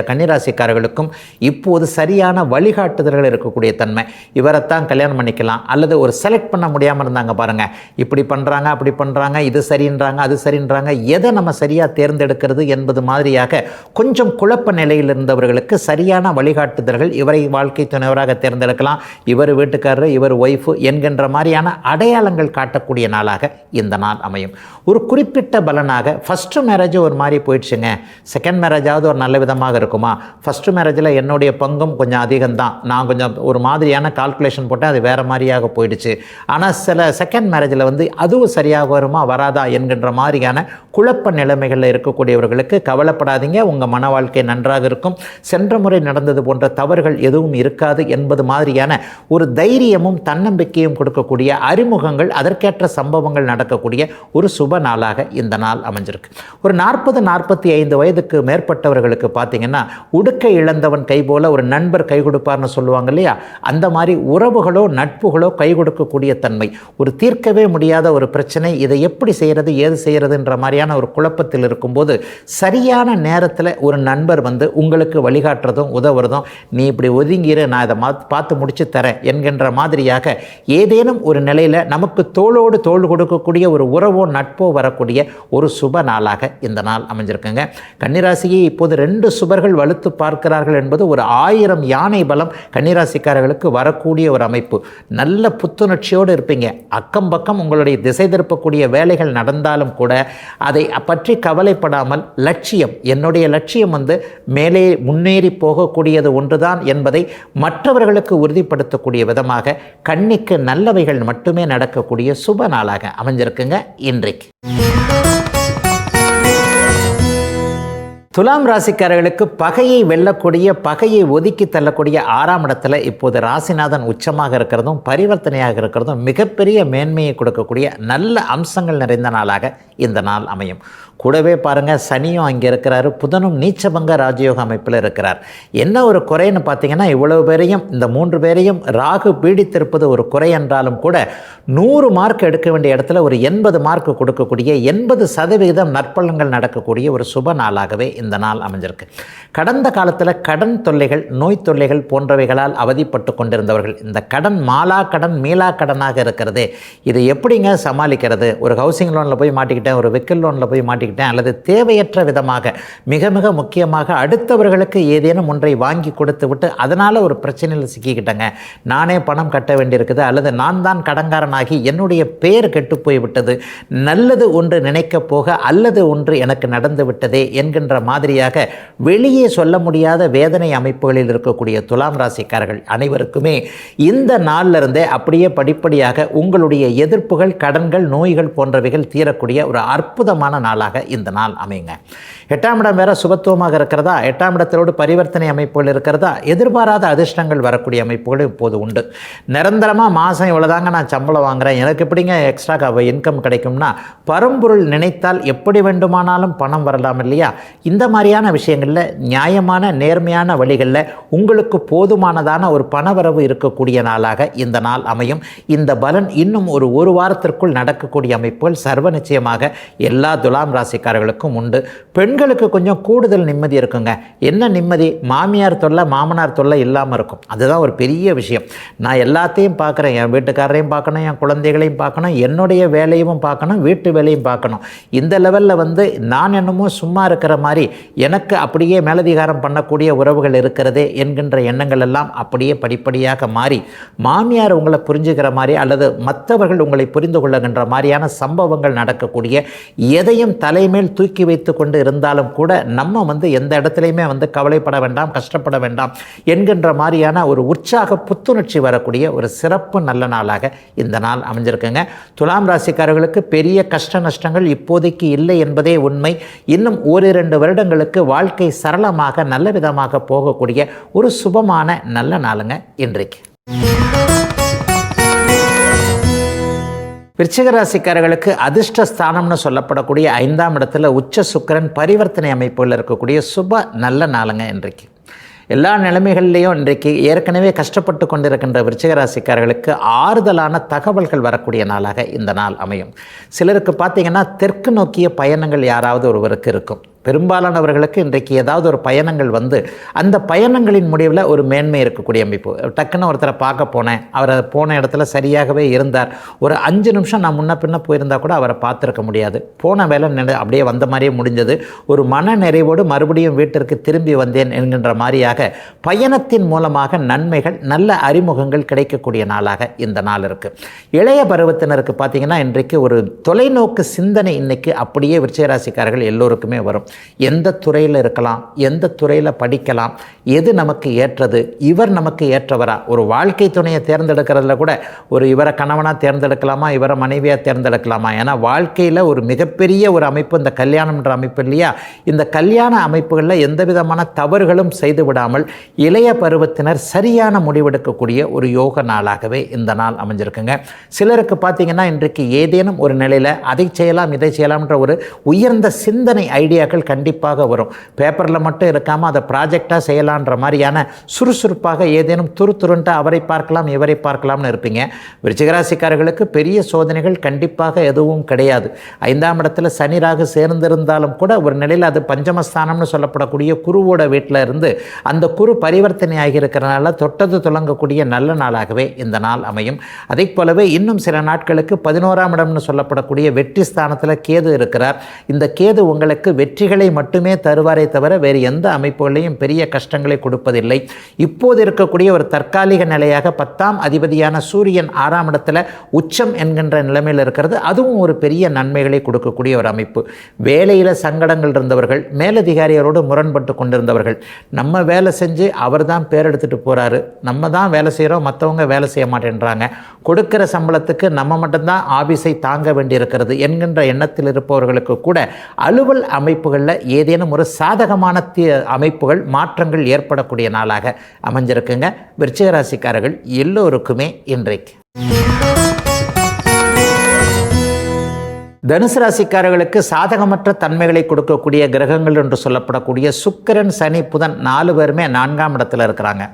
கன்னிராசிக்காரர்களுக்கும் இப்போது சரியான வழிகாட்டுதல்கள் இருக்கக்கூடிய தன்மை. இவரைத்தான் கல்யாணம் பண்ணிக்கலாம், அல்லது ஒரு செலக்ட் பண்ண முடியாமல் இருந்தாங்க பாருங்கள், இப்படி பண்ணுறாங்க அப்படி பண்ணுறாங்க, இது சரின்றாங்க அது சரின்றாங்க, எதை நம்ம சரியாக தேர்ந்தெடுக்கிறது என்பது மாதிரியாக கொஞ்சம் குழப்ப நிலையில் இருந்தவர்களுக்கு சரியான வழிகாட்டுதல்கள், இவரை வாழ்க்கை துணைவராக தேர்ந்தெடுக்கலாம், இவர் வீட்டுக்காரர் இவர் ஒய்ஃபு என்கின்ற மாதிரியான அடையாளங்கள் காட்டக்கூடிய நாளாக இந்த நாள் அமையும். ஒரு குறிப்பிட்ட பலனாக ஃபஸ்ட்டு மேரேஜ் ஒரு மாதிரி போயிடுச்சுங்க, செகண்ட் மேரேஜாவது ஒரு நல்ல விதமாக இருக்குமா, ஃபஸ்ட்டு மேரேஜில் என்னுடைய பங்கும் கொஞ்சம் அதிகம்தான், நான் கொஞ்சம் ஒரு மாதிரியான கால்குலேஷன் போட்டேன், அது வேறு மாதிரியாக போயிடுச்சு, ஆனால் சில செகண்ட் மேரேஜில் அதுவும் சரியாக வருமா வராதா என்கின்ற மாதிரியான குழப்ப நிலைமைகளில் இருக்கக்கூடியவர்களுக்கு கவலைப்படாதீங்க, உங்கள் மன வாழ்க்கை நன்றாக இருக்கும், சென்ற முறை நடந்தது போன்ற தவறுகள் எதுவும் இருக்காது என்பது மாதிரியான ஒரு தைரியமும் தன்னம்பிக்கையும் கொடுக்கக்கூடிய அறிமுகங்கள், அதற்கேற்ற சம்பவங்கள் நடக்கக்கூடிய ஒரு சுப நாளாக இந்த நாள் அமைஞ்சிருக்கு. ஒரு 40-45 வயதுக்கு மேற்பட்டவர்களுக்கு பார்த்தீங்கன்னா உடுக்கை இழந்தவன் கை போல ஒரு நண்பர் கை கொடுப்பார்னு சொல்லுவாங்க இல்லையா, அந்த மாதிரி உறவுகளோ நட்புகளோ கை கொடுக்கக்கூடிய தன்மை, ஒரு தீர்க்கவே முடியாத ஒரு பிரச்சனை, இதை எப்படி செய்கிறது ஏது செய்கிறதுன்ற மாதிரியான ஒரு குழப்பத்தில் இருக்கும்போது சரியான நேரத்தில் ஒரு நண்பர் உங்களுக்கு வழிகாட்டுறதும் உதவுறதும், நீ இப்படி ஒதுங்கிரு நான் இதை பார்த்து முடிச்சு தரேன் என்கின்ற மாதிரியாக ஏதேனும் ஒரு நிலையில் நமக்கு தோளோடு தோள் கொடுக்கக்கூடிய ஒரு உறவோ நட்போ வரக்கூடிய ஒரு சுப நாளாக இந்த நாள் அமைஞ்சிருக்குங்க. கன்னிராசியை இப்போது 2 சுபர்கள் வலுத்து பார்க்கிறார்கள் என்பது ஒரு 1000 யானை பலம் கன்னிராசிக்காரர்களுக்கு வரக்கூடிய ஒரு அமைப்பு. நல்ல புத்துணர்ச்சியோடு இருப்பீங்க, அக்கம் பக்கம் உங்களுடைய திசை திருப்பக்கூடிய வேலைகள் நடந்தாலும் கூட அதை பற்றி கவலைப்படாமல் லட்சியம், என்னுடைய லட்சியம் மேலே முன்னேறி போகக்கூடியது ஒன்றுதான் என்பதை மற்றவர்களுக்கு உறுதிப்படுத்தக்கூடிய விதமாக கண்ணிக்கு நல்லவைகள் மட்டுமே நடக்கக்கூடிய சுப நாளாக அமைஞ்சிருக்குங்க இன்றைக்கு. துலாம் ராசிக்காரர்களுக்கு பகையை வெல்லக்கூடிய, பகையை ஒதுக்கி தள்ளக்கூடிய 6ஆம் இடத்துல இப்போது ராசிநாதன் உச்சமாக இருக்கிறதும் பரிவர்த்தனையாக இருக்கிறதும் மிகப்பெரிய மேன்மையை கொடுக்கக்கூடிய நல்ல அம்சங்கள் நிறைந்த நாளாக இந்த நாள் அமையும். கூடவே பாருங்கள், சனியும் அங்கே இருக்கிறாரு, புதனும் நீச்சபங்க ராஜயோக அமைப்பில் இருக்கிறார். என்ன ஒரு குறைன்னு பார்த்தீங்கன்னா, இவ்வளவு பேரையும் இந்த 3 பேரையும் ராகு பீடித்திருப்பது ஒரு குறை என்றாலும் கூட 100 மார்க் எடுக்க வேண்டிய இடத்துல ஒரு 80 மார்க் கொடுக்கக்கூடிய 80% நற்பலன்கள் நடக்கக்கூடிய ஒரு சுப நாளாகவே இந்த நாள் அமைஞ்சிருக்கு. கடந்த காலத்தில் கடன் தொல்லைகள், நோய் தொல்லைகள் போன்றவைகளால் அவதிப்பட்டு கொண்டிருந்தவர்கள், இந்த கடன் மாலா கடன் மீளா கடனாக இருக்கிறதே, இதை எப்படிங்க சமாளிக்கிறது? ஒரு ஹவுசிங் லோனில் போய் மாட்டிக்கிட்டேன், ஒரு வெஹிக்கிள் லோனில் போய் மாட்டிக்கிட்டேன், அல்லது தேவையற்ற விதமாக மிக மிக முக்கியமாக அடுத்தவர்களுக்கு ஏதேனும் ஒன்றை வாங்கி கொடுத்து விட்டு அதனால் ஒரு பிரச்சனையில் சிக்கிக்கிட்டேங்க, நானே பணம் கட்ட வேண்டியிருக்குது, அல்லது நான் தான் கடன்காரனாகி என்னுடைய பெயர் கெட்டு போய்விட்டது, நல்லது ஒன்று நினைக்க போக அல்லது ஒன்று எனக்கு நடந்து விட்டதே என்கின்ற மாதிரியாக வெளியே சொல்ல முடியாத வேதனை அமைப்புகளில் இருக்கக்கூடிய துலாம் ராசிக்காரர்கள் அனைவருக்குமே இந்த நாளிலிருந்தே அப்படியே படிப்படியாக உங்களுடைய எதிர்ப்புகள், கடன்கள், நோய்கள் போன்றவைகள் தீரக்கூடிய ஒரு அற்புதமான நாளாக இந்த நாள் அமையுங்க. 8ஆம் இடம் வேற சுபத்துவமாக இருக்கிறதா, 8ஆம் இடத்திலோடு பரிவர்த்தனை அமைப்புகள் இருக்கிறதா, எதிர்பாராத அதிர்ஷ்டங்கள் வரக்கூடிய அமைப்புகள் இப்போது உண்டு. நிரந்தரமாக மாதம் இவ்வளோதாங்க நான் சம்பளம் வாங்குகிறேன், எனக்கு எப்படிங்க எக்ஸ்ட்ரா இன்கம் கிடைக்கும்னா, பரம்பொருள் நினைத்தால் எப்படி வேண்டுமானாலும் பணம் வரலாம் இல்லையா? இந்த மாதிரியான விஷயங்களில் நியாயமான நேர்மையான வழிகளில் உங்களுக்கு போதுமானதான ஒரு பணவரவு இருக்கக்கூடிய நாளாக இந்த நாள் அமையும். இந்த பலன் இன்னும் ஒரு வாரத்திற்குள் நடக்கக்கூடிய அமைப்புகள் சர்வ நிச்சயமாக எல்லா துலாம் ராசிக்காரர்களுக்கும் உண்டு. பெண்களுக்கு கொஞ்சம் கூடுதல் நிம்மதி இருக்குங்க. என்ன நிம்மதி? மாமியார் தொல்லை மாமனார் தொல்லை இல்லாமல் இருக்கும். அதுதான் ஒரு பெரிய விஷயம். நான் எல்லாத்தையும் பார்க்குறேன், என் வீட்டுக்காரரையும் பார்க்கணும், என் குழந்தைகளையும் பார்க்கணும், என்னுடைய வேலையும் பார்க்கணும், வீட்டு வேலையும் பார்க்கணும். இந்த லெவலில் நான் என்னமோ சும்மா இருக்கிற மாதிரி எனக்கு அப்படியே மேலதிகாரம் பண்ணக்கூடிய உறவுகள் இருக்கிறதே என்கின்ற எண்ணங்கள் எல்லாம் அப்படியே படிப்படியாக மாறி மாமியார் உங்களை புரிஞ்சுக்கிற மாதிரி அல்லது மற்றவர்கள் உங்களை புரிந்து கொள்ளுகின்ற மாதிரியான சம்பவங்கள் நடக்கக்கூடிய, எதையும் தலைமேல் தூக்கி வைத்து கொண்டு இருந்தாலும் கூட நம்ம எந்த இடத்துலையுமே கவலைப்பட வேண்டாம், கஷ்டப்பட வேண்டாம் என்கின்ற மாதிரியான ஒரு உற்சாக புத்துணர்ச்சி வரக்கூடிய ஒரு சிறப்பு நல்ல நாளாக இந்த நாள் அமைஞ்சிருக்குங்க. துலாம் ராசிக்காரர்களுக்கு பெரிய கஷ்ட நஷ்டங்கள் இப்போதைக்கு இல்லை என்பதே உண்மை. இன்னும் ஓரிரண்டு வருடங்களுக்கு வாழ்க்கை சரளமாக நல்ல விதமாக போகக்கூடிய ஒரு சுபமான நல்ல நாளுங்க இன்றைக்கு. விருச்சிக ராசிக்காரர்களுக்கு அதிர்ஷ்டஸ்தானம்னு சொல்லப்படக்கூடிய 5ஆம் இடத்துல உச்ச சுக்கிரன் பரிவர்த்தனை அமைப்புகளில் இருக்கக்கூடிய சுப நல்ல நாளுங்க இன்றைக்கு. எல்லா நிலைமைகள்லேயும் இன்றைக்கு ஏற்கனவே கஷ்டப்பட்டு கொண்டிருக்கின்ற விருச்சிக ராசிக்காரர்களுக்கு ஆறுதலான தகவல்கள் வரக்கூடிய நாளாக இந்த நாள் அமையும். சிலருக்கு பார்த்திங்கன்னா தெற்கு நோக்கிய பயணங்கள் யாராவது ஒருவருக்கு இருக்கும். பெரும்பாலானவர்களுக்கு இன்றைக்கு ஏதாவது ஒரு பயணங்கள் அந்த பயணங்களின் முடிவில் ஒரு மேன்மை இருக்கக்கூடிய அமைப்பு. டக்குன்னு ஒருத்தரை பார்க்க போனேன், அவரை போன இடத்துல சரியாகவே இருந்தார், ஒரு 5 நிமிஷம் நான் முன்ன பின்ன போயிருந்தால் கூட அவரை பார்த்துருக்க முடியாது, போன வேலை அப்படியே வந்த மாதிரியே முடிஞ்சது, ஒரு மன நிறைவோடு மறுபடியும் வீட்டிற்கு திரும்பி வந்தேன் என்கின்ற மாதிரியாக பயணத்தின் மூலமாக நன்மைகள் நல்ல அறிமுகங்கள் கிடைக்கக்கூடிய நாளாக இந்த நாள் இருக்குது. இளைய பருவத்தினருக்கு பார்த்திங்கன்னா இன்றைக்கு ஒரு தொலைநோக்கு சிந்தனை இன்னைக்கு அப்படியே விருச்சிக ராசிக்காரர்கள் எல்லோருக்குமே வரும். எந்த துறையில் இருக்கலாம், எந்த துறையில் படிக்கலாம், எது நமக்கு ஏற்றது, இவர் நமக்கு ஏற்றவரா, ஒரு வாழ்க்கை துணையை தேர்ந்தெடுக்கிறதுல கூட ஒரு இவரை கணவனாக தேர்ந்தெடுக்கலாமா, இவரை மனைவியாக தேர்ந்தெடுக்கலாமா. ஏன்னா வாழ்க்கையில் ஒரு மிகப்பெரிய ஒரு அமைப்பு இந்த கல்யாணம்ன்ற அமைப்பு இல்லையா. இந்த கல்யாண அமைப்புகளில் எந்த விதமான தவறுகளும் செய்து விடாமல் இளைய பருவத்தினர் சரியான முடிவெடுக்கக்கூடிய ஒரு யோக நாளாகவே இந்த நாள் அமைஞ்சிருக்குங்க. சிலருக்கு பார்த்திங்கன்னா இன்றைக்கு ஏதேனும் ஒரு நிலையில் அதை செய்யலாம் இதை செய்யலாம்ன்ற ஒரு உயர்ந்த சிந்தனை ஐடியாக்கள் கண்டிப்பாக வரும். பேப்பரில் மட்டும் இருக்காமல் அதை ப்ராஜெக்டாக செய்யலான்ற மாதிரியான சுறுசுறுப்பாக ஏதேனும் துருந்துட்டு அவரை பார்க்கலாம் இவரை பார்க்கலாம்னு இருப்பீங்க. விருச்சிகராசிக்காரர்களுக்கு பெரிய சோதனைகள் கண்டிப்பாக எதுவும் கிடையாது. 5ஆம் இடத்துல சனி ராகு சேர்ந்திருந்தாலும் கூட ஒரு நிலையில் அது பஞ்சமஸ்தானம்னு சொல்லப்படக்கூடிய குருவோட வீட்டில் இருந்து அந்த குரு பரிவர்த்தனை ஆகியிருக்கிறனால தொட்டது துளங்கக்கூடிய நல்ல நாளாகவே இந்த நாள் அமையும். அதை போலவே இன்னும் சில நாட்களுக்கு 11ஆம் இடம்னு சொல்லப்படக்கூடிய வெற்றி ஸ்தானத்தில் கேது இருக்கிறார். இந்த கேது உங்களுக்கு வெற்றிகளை மட்டுமே தருவாரே தவிர வேறு எந்த அமைப்புகளையும் பெரிய கஷ்டங்களை கொடுப்பதில்லை. இப்போது இருக்கக்கூடிய ஒரு தற்காலிக நிலையாக 10ஆம் அதிபதியான சூரியன் 6ஆம் இடத்துல உச்சம் என்கின்ற நிலைமையில் இருக்கிறது. அதுவும் ஒரு பெரிய நன்மைகளை கொடுக்கக்கூடிய ஒரு அமைப்பு. வேலையில் சங்கடங்கள் இருந்தவர்கள், மேலதிகாரிகளோடு முரண்பட்டு கொண்டிருந்தவர்கள், நம்ம வேலை செஞ்சு அவர் தான் பேர் எடுத்துகிட்டு போகிறாரு, நம்ம தான் வேலை செய்கிறோம், மற்றவங்க வேலை செய்ய மாட்டேன்றாங்க, கொடுக்கிற சம்பளத்துக்கு நம்ம மட்டும்தான் ஆபீஸை தாங்க வேண்டியிருக்கிறது என்கின்ற எண்ணத்தில் இருப்பவர்களுக்கு கூட அலுவல் அமைப்புகளில் ஏதேனும் ஒரு சாதகமான அமைப்புகள் மாற்றங்கள் ஏற்படக்கூடிய நாளாக அமைஞ்சிருக்குங்க. விருச்சிக ராசிக்காரர்கள் எல்லோருக்குமே இன்றைக்கு. தனுசு ராசிக்காரர்களுக்கு சாதகமற்ற தன்மைகளை கொடுக்கக்கூடிய கிரகங்கள் என்று சொல்லப்படக்கூடிய சுக்கிரன் சனி புதன் 4 பேருமே 4ஆம் இடத்துல இருக்கிறாங்க.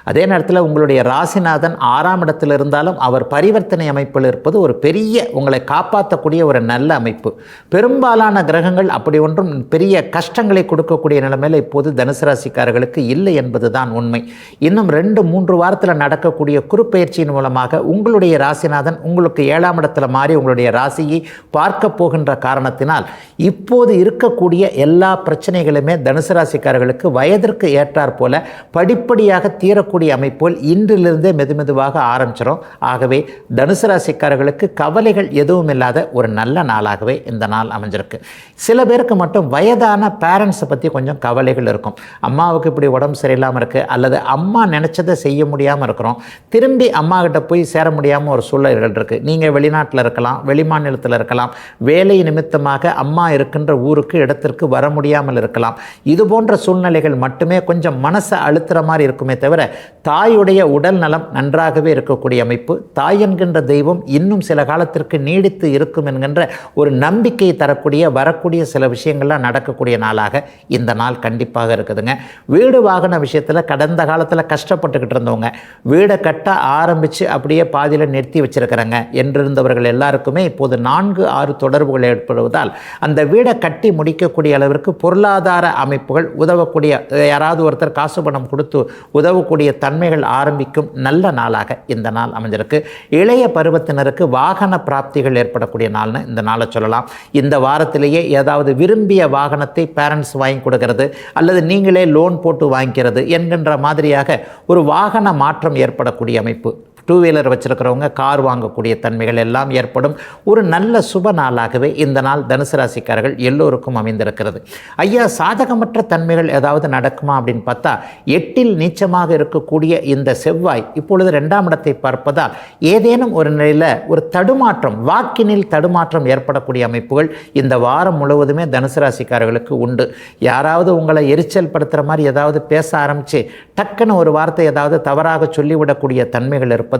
அதே நேரத்தில் உங்களுடைய ராசிநாதன் 6ஆம் இடத்தில் இருந்தாலும் அவர் பரிவர்த்தனை அமைப்பில் இருப்பது ஒரு பெரிய உங்களை காப்பாற்றக்கூடிய ஒரு நல்ல அமைப்பு. பெரும்பாலான கிரகங்கள் அப்படி ஒன்றும் பெரிய கஷ்டங்களை கொடுக்கக்கூடிய நிலைமையில் இப்போது தனுசு ராசிக்காரர்களுக்கு இல்லை என்பது தான் உண்மை. இன்னும் 2-3 வாரத்தில் நடக்கக்கூடிய குருப்பெயர்ச்சியின் மூலமாக உங்களுடைய ராசிநாதன் உங்களுக்கு 7ஆம் இடத்துல மாறி உங்களுடைய ராசியை பார்க்க போகின்ற காரணத்தினால் இப்போது இருக்கக்கூடிய எல்லா பிரச்சனைகளுமே தனுசு ராசிக்காரர்களுக்கு வயதிற்கு ஏற்றாற் போல படிப்படியாக தீரக்கூடிய அமைப்போல் இன்றிலிருந்தே மெதுமெதுவாக ஆரம்பிச்சிடும். ஆகவே தனுசு ராசிக்காரர்களுக்கு கவலைகள் எதுவும் இல்லாத ஒரு நல்ல நாளாகவே இந்த நாள் அமைஞ்சிருக்கு. சில பேருக்கு மட்டும் வயதான பேரண்ட்ஸை பற்றி கொஞ்சம் கவலைகள் இருக்கும். அம்மாவுக்கு இப்படி உடம்பு சரியில்லாமல் இருக்குது, அல்லது அம்மா நினச்சதை செய்ய முடியாமல் இருக்கிறோம், திரும்பி அம்மா கிட்ட போய் சேர முடியாமல் ஒரு சூழல்கள் இருக்குது. நீங்கள் வெளிநாட்டில் இருக்கலாம், வெளிமாநிலத்தில் இருக்கலாம், வேலை நிமித்தமாக அம்மா இருக்கின்ற ஊருக்கு இடத்திற்கு வர முடியாமல் இருக்கலாம். இது போன்ற சூழ்நிலைகள் மட்டுமே கொஞ்சம் மனசை அழுத்துற மாதிரி இருக்குமே தவிர தாயுடைய உடல் நலம் நன்றாகவே இருக்கக்கூடிய அமைப்பு. தாய் என்கின்ற தெய்வம் இன்னும் சில காலத்திற்கு நீடித்து இருக்கும் என்கின்ற ஒரு நம்பிக்கை தரக்கூடிய வரக்கூடிய சில விஷயங்கள்லாம் நடக்கக்கூடிய நாளாக இந்த நாள் கண்டிப்பாக இருக்குதுங்க. வீடு வாகன விஷயத்தில் கடந்த காலத்தில் கஷ்டப்பட்டுக்கிட்டு இருந்தவங்க வீடை கட்ட ஆரம்பித்து அப்படியே பாதியில் நிறுத்தி வச்சிருக்கிறாங்க என்றிருந்தவர்கள் எல்லாருக்குமே இப்போது 4-6 தொடர்புகள் ஏற்படுவதால் அந்த வீடை கட்டி முடிக்கக்கூடிய அளவிற்கு பொருளாதார அமைப்புகள் உதவக்கூடிய, யாராவது ஒருத்தர் காசு பணம் கொடுத்து உதவக்கூடிய தன்மைகள் ஆரம்பிக்கும் நல்ல நாளாக இந்த நாள் அமைஞ்சிருக்கு. இளைய பருவத்தினருக்கு வாகன பிராப்திகள் ஏற்படக்கூடிய நாள்னு இந்த நாளை சொல்லலாம். இந்த வாரத்திலேயே ஏதாவது விரும்பிய வாகனத்தை பேரண்ட்ஸ் வாங்கி கொடுக்கிறது அல்லது நீங்களே லோன் போட்டு வாங்கிக்கிறது என்கின்ற மாதிரியாக ஒரு வாகன மாற்றம் ஏற்படக்கூடிய அமைப்பு. 2 வீலர் வச்சிருக்கிறவங்க கார் வாங்கக்கூடிய தன்மைகள் எல்லாம் ஏற்படும் ஒரு நல்ல சுப நாளாகவே இந்த நாள் தனுசு ராசிக்காரர்கள் எல்லோருக்கும் அமைந்திருக்கிறது. ஐயா, சாதகமற்ற தன்மைகள் ஏதாவது நடக்குமா அப்படின்னு பார்த்தா 8இல் நீச்சமாக இருக்கக்கூடிய இந்த செவ்வாய் இப்பொழுது 2ஆம் இடத்தை பார்ப்பதால் ஏதேனும் ஒரு நிலையில் ஒரு தடுமாற்றம், வாக்கினில் தடுமாற்றம் ஏற்படக்கூடிய அமைப்புகள் இந்த வாரம் முழுவதுமே தனுசு ராசிக்காரர்களுக்கு உண்டு. யாராவது உங்களை எரிச்சல் படுத்துகிற மாதிரி ஏதாவது பேச ஆரம்பித்து டக்குன்னு ஒரு வார்த்தை ஏதாவது தவறாக சொல்லிவிடக்கூடிய தன்மைகள் இருப்பதால்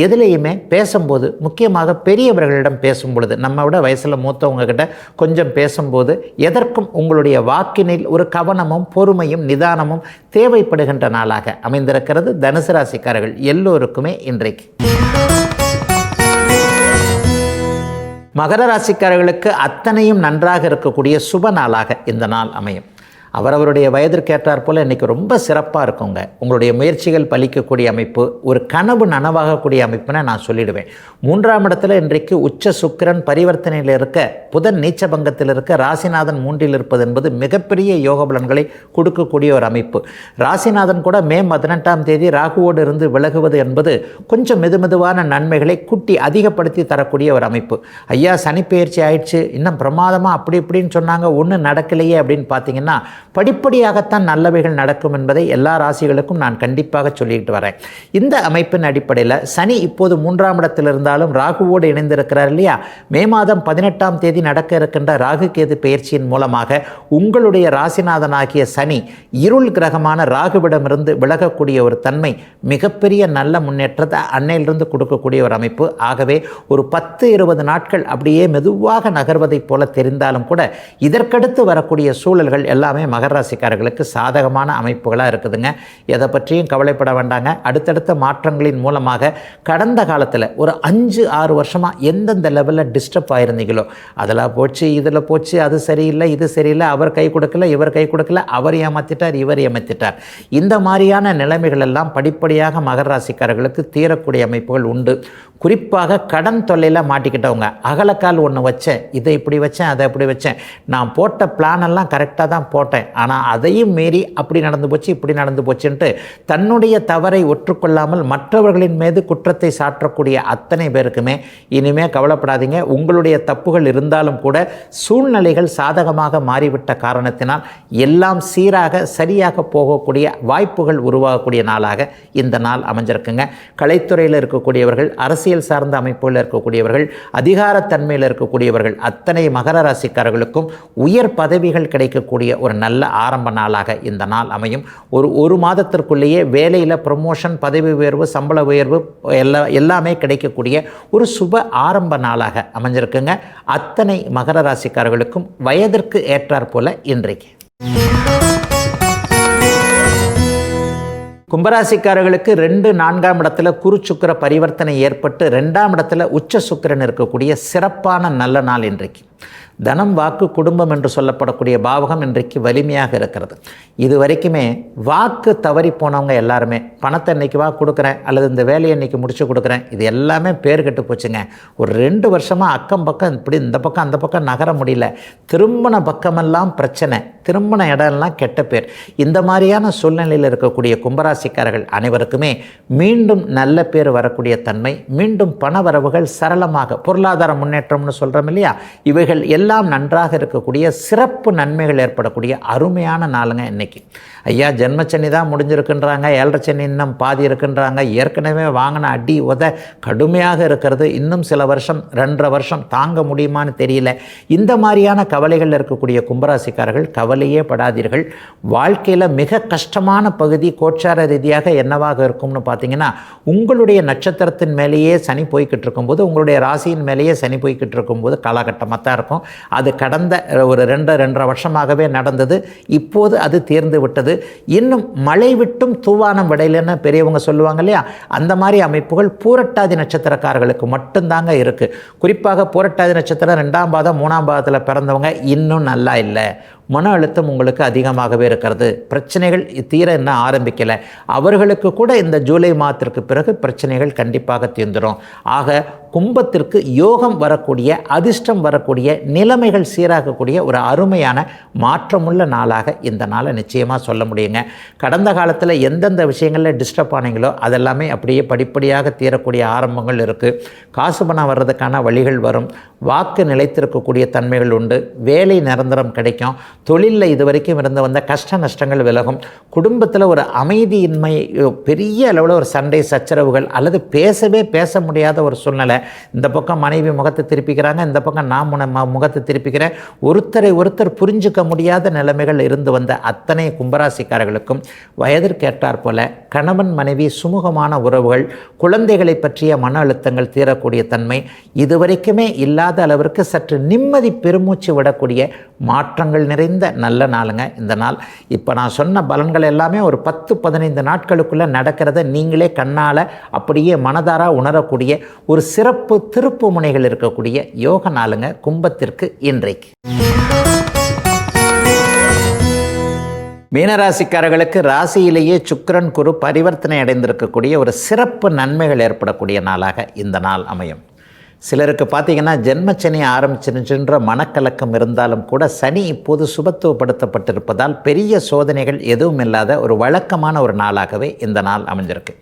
எதிலையுமே பேசும்போது, முக்கியமாக பெரியவர்களிடம் பேசும் பொழுது, நம்ம விட வயசில் மூத்தவங்க கிட்ட கொஞ்சம் பேசும்போது எதற்கும் உங்களுடைய வாக்கினில் ஒரு கவனமும் பொறுமையும் நிதானமும் தேவைப்படுகின்ற நாளாக அமைந்திருக்கிறது தனுசு ராசிக்காரர்கள் எல்லோருக்குமே இன்றைக்கு. மகர ராசிக்காரர்களுக்கு அத்தனையும் நன்றாக இருக்கக்கூடிய சுப நாளாக இந்த நாள் அமையும். அவரவருடைய வயதிற்கேற்றாற் போல் இன்றைக்கி ரொம்ப சிறப்பாக இருக்குங்க. உங்களுடைய முயற்சிகள் பலிக்கக்கூடிய அமைப்பு, ஒரு கனவு நனவாகக்கூடிய அமைப்புன்னு நான் சொல்லிடுவேன். 3ஆம் இடத்துல இன்றைக்கு உச்ச சுக்கிரன் பரிவர்த்தனையில் இருக்க, புதன் நீச்சபங்கத்தில் இருக்க, ராசிநாதன் 3இல் இருப்பது என்பது மிகப்பெரிய யோக பலன்களை கொடுக்கக்கூடிய ஒரு அமைப்பு. ராசிநாதன் கூட மே 18ஆம் தேதி ராகுவோடு இருந்து விலகுவது என்பது கொஞ்சம் மெதுமெதுவான நன்மைகளை கூட்டி அதிகப்படுத்தி தரக்கூடிய ஒரு அமைப்பு. ஐயா, சனிப்பெயர்ச்சி ஆயிடுச்சு, இன்னும் பிரமாதமாக அப்படி இப்படின்னு சொன்னாங்க, ஒன்றும் நடக்கலையே அப்படின்னு பார்த்தீங்கன்னா படிப்படியாகத்தான் நல்லவைகள் நடக்கும் என்பதை எல்லா ராசிகளுக்கும் நான் கண்டிப்பாக சொல்லிட்டு வரேன். இந்த அமைப்பின் அடிப்படையில் சனி இப்போது 3ஆம் இடத்தில் இருந்தாலும் ராகுவோடு இணைந்திருக்கிறார் இல்லையா? மே மாதம் 18ஆம் தேதி நடக்க இருக்கின்ற ராகு கேது பெயர்ச்சியின் மூலமாக உங்களுடைய ராசிநாதனாகிய சனி இருள் கிரகமான ராகுவிடமிருந்து விலகக்கூடிய ஒரு தன்மை மிகப்பெரிய நல்ல முன்னேற்றத்தை அன்னையிலிருந்து கொடுக்கக்கூடிய ஒரு அமைப்பு. ஆகவே ஒரு 10-20 நாட்கள் அப்படியே மெதுவாக நகர்வதைப் போல தெரிந்தாலும் கூட இதற்கடுத்து வரக்கூடிய சூழல்கள் எல்லாமே மகர ராசிக்காரர்களுக்கு சாதகமான அமைப்புகளாக இருக்குதுங்க. எதை பற்றியும் கவலைப்பட வேண்டாங்க. அடுத்தடுத்த மாற்றங்களின் மூலமாக கடந்த காலத்தில் ஒரு 5-6 வருஷமாக எந்தெந்த லெவலில் டிஸ்டர்ப் ஆயிருந்தீங்களோ அதெல்லாம் போச்சு, இதில் போச்சு, அது சரியில்லை, இது சரியில்லை, அவர் கை கொடுக்கல, இவர் கை கொடுக்கல, அவர் ஏமாற்றிட்டார், இவர் ஏமாற்றிட்டார், இந்த மாதிரியான நிலைமைகள் எல்லாம் படிப்படியாக மகர ராசிக்காரர்களுக்கு தீரக்கூடிய அமைப்புகள் உண்டு. குறிப்பாக கடன் தொல்லையில் மாட்டிக்கிட்டவங்க, அகலக்கால் ஒன்று வச்சேன், இதை இப்படி வச்சேன், அதை இப்படி வச்சேன், நான் போட்ட பிளான் எல்லாம் கரெக்டாக தான் போட்டேன், ஆனால் அதையும் மீறி அப்படி நடந்து போச்சு, இப்படி நடந்து போச்சுன்ட்டு தன்னுடைய தவறை ஒற்றுக்கொள்ளாமல் மற்றவர்களின் மீது குற்றத்தை சாற்றக்கூடிய அத்தனை பேருக்குமே இனிமே கவலைப்படாதீங்க. உங்களுடைய தப்புகள் இருந்தாலும் கூட சூழ்நிலைகள் சாதகமாக மாறிவிட்ட காரணத்தினால் எல்லாம் சீராக சரியாக போகக்கூடிய வாய்ப்புகள் உருவாகக்கூடிய நாளாக இந்த நாள் அமைஞ்சிருக்குங்க. கலைத்துறையில் இருக்கக்கூடியவர்கள், அரசியல் சார்ந்த அமைப்புகளில் இருக்கக்கூடியவர்கள், அதிகாரத்தன்மையில் இருக்கக்கூடியவர்கள் அத்தனை மகர ராசிக்காரர்களுக்கும் உயர் பதவிகள் கிடைக்கக்கூடிய ஒரு நல்ல ஆரம்ப நாளாக இந்த நாள் அமையும். ஒரு மாதத்திற்குள்ளேயே வேலையில் ப்ரமோஷன், பதவி உயர்வு, சம்பள உயர்வு எல்லாமே கிடைக்கக்கூடிய ஒரு சுப ஆரம்ப நாளாக அமைஞ்சிருக்குங்க. அத்தனை மகர ராசிக்காரர்களுக்கும் வயதிற்கு ஏற்றாற் போல இன்றைக்கு. கும்பராசிக்காரர்களுக்கு 2-4ஆம் இடத்துல குரு சுக்கிர பரிவர்த்தனை ஏற்பட்டு 2ஆம் இடத்துல உச்ச சுக்கிரன் இருக்கக்கூடிய சிறப்பான நல்ல நாள் இன்றைக்கு. தனம், வாக்கு, குடும்பம் என்று சொல்லப்படக்கூடிய பாவகம் இன்றைக்கு வலிமையாக இருக்கிறது. இது வரைக்குமே வாக்கு தவறி போனவங்க எல்லாருமே பணத்தை இன்றைக்கி வா கொடுக்குறேன் அல்லது இந்த வேலையை இன்றைக்கி முடிச்சு கொடுக்குறேன், இது எல்லாமே பேர் கெட்டு போச்சுங்க. ஒரு 2 வருஷமாக அக்கம் பக்கம் இப்படி இந்த பக்கம் அந்த பக்கம் நகர முடியல, திரும்பின பக்கமெல்லாம் பிரச்சனை, திரும்பின இடம்லாம் கெட்ட பேர். இந்த மாதிரியான சூழ்நிலையில் இருக்கக்கூடிய கும்பராசிக்காரர்கள் அனைவருக்குமே மீண்டும் நல்ல பேர் வரக்கூடிய தன்மை, மீண்டும் பண வரவுகள் சரளமாக, பொருளாதார முன்னேற்றம்னு சொல்கிறோம் இல்லையா, இவைகள் எல்லாமே எல்லாம் நன்றாக இருக்கக்கூடிய சிறப்பு நன்மைகள் ஏற்படக்கூடிய அருமையான நாளுங்க இன்னைக்கு. ஐயா ஜென்மச்சனி தான் முடிஞ்சிருக்குன்றாங்க, 7.5 சனி இன்னும் பாதி இருக்குன்றாங்க, ஏற்கனவே வாங்கின அடி உத கடுமையாக இருக்கிறது, இன்னும் சில வருஷம் 2.5 வருஷம் தாங்க முடியுமான்னு தெரியல. இந்த மாதிரியான கவலைகள் இருக்கக்கூடிய கும்பராசிக்காரர்கள் கவலையே படாதீர்கள். வாழ்க்கையில் மிக கஷ்டமான பகுதி கோச்சார ரீதியாக என்னவாக இருக்கும்னு பார்த்தீங்கன்னா, உங்களுடைய நட்சத்திரத்தின் மேலேயே சனி போய்கிட்டு இருக்கும்போது, உங்களுடைய ராசியின் மேலேயே சனி போய்கிட்டு இருக்கும்போது காலகட்டமாக தான் இருக்கும். அது கடந்த ஒரு 2.5 வருஷமாகவே நடந்தது. இப்போது அது தீர்ந்து விட்டது. இன்னும் மழை விட்டும் தூவானம் விடையிலன்னு பெரியவங்க சொல்லுவாங்க இல்லையா, அந்த மாதிரி அமைப்புகள் பூரட்டாதி நட்சத்திரக்காரர்களுக்கு மட்டும்தாங்க இருக்குது. குறிப்பாக பூரட்டாதி நட்சத்திரம் 2ஆம் பாதம் 3ஆம் பாதத்தில் பிறந்தவங்க இன்னும் நல்லா இல்லை. மன அழுத்தம் உங்களுக்கு அதிகமாகவே இருக்கிறது, பிரச்சனைகள் தீர இன்னும் ஆரம்பிக்கலை. அவர்களுக்கு கூட இந்த ஜூலை மாதத்திற்கு பிறகு பிரச்சனைகள் கண்டிப்பாக தீர்ந்துடும். ஆக கும்பத்திற்கு யோகம் வரக்கூடிய, அதிர்ஷ்டம் வரக்கூடிய, நிலைமைகள் சீராகக்கூடிய ஒரு அருமையான மாற்றமுள்ள நாளாக இந்த நாளை நிச்சயமாக சொல்ல முடியுங்க. கடந்த காலத்தில் எந்தெந்த விஷயங்களில் டிஸ்டர்ப் ஆனீங்களோ அதெல்லாமே அப்படியே படிப்படியாக தீரக்கூடிய ஆரம்பங்கள் இருக்குது. காசு பணம் வர்றதுக்கான வழிகள் வரும். வாக்கு நிலைத்திருக்கக்கூடிய தன்மைகள் உண்டு. வேலை நிரந்தரம் கிடைக்கும். தொழிலில் இது வரைக்கும் இருந்து வந்த கஷ்ட நஷ்டங்கள் விலகும். குடும்பத்தில் ஒரு அமைதியின்மை, பெரிய அளவில் ஒரு சண்டை சச்சரவுகள் அல்லது பேச முடியாத ஒரு சூழ்நிலை. இந்த பக்கம் மனைவி முகத்தை திருப்பிக்கிறாங்க, இந்த பக்கம் நான் முகத்தை திருப்பிக்கிறேன். ஒருத்தர் புரிஞ்சுக்க முடியாத நிலைமைகள் இருந்து வந்த அத்தனை கும்பராசிக்காரர்களுக்கும் வயதிற்கேற்றாற் போல கணவன் மனைவி சுமூகமான உறவுகள், குழந்தைகளை பற்றிய மன அழுத்தங்கள் தீரக்கூடிய தன்மை, இதுவரைக்குமே இல்லாத அளவிற்கு சற்று நிம்மதி பெருமூச்சு விடக்கூடிய மாற்றங்கள் நிறைந்த நல்ல நாளுங்க இந்த நாள். இப்போ நான் சொன்ன பலன்கள் எல்லாமே ஒரு 10-15 நாட்களுக்குள்ளே நடக்கிறத நீங்களே கண்ணால் அப்படியே மனதார உணரக்கூடிய ஒரு சிறப்பு திருப்பு முனைகள் இருக்கக்கூடிய யோக நாளுங்க கும்பத்திற்கு இன்றைக்கு. மீனராசிக்காரர்களுக்கு ராசியிலேயே சுக்கிரன் குரு பரிவர்த்தனை அடைந்திருக்கக்கூடிய ஒரு சிறப்பு நன்மைகள் ஏற்படக்கூடிய நாளாக இந்த நாள் அமையும். சிலருக்கு பார்த்திங்கன்னா ஜென்மச்சனி ஆரம்பிச்சிருச்சுன்ற மனக்கலக்கம் இருந்தாலும் கூட சனி இப்போது சுபத்துவப்படுத்தப்பட்டிருப்பதால் பெரிய சோதனைகள் எதுவும் இல்லாத ஒரு வழக்கமான ஒரு நாளாகவே இந்த நாள் அமைஞ்சிருக்கு.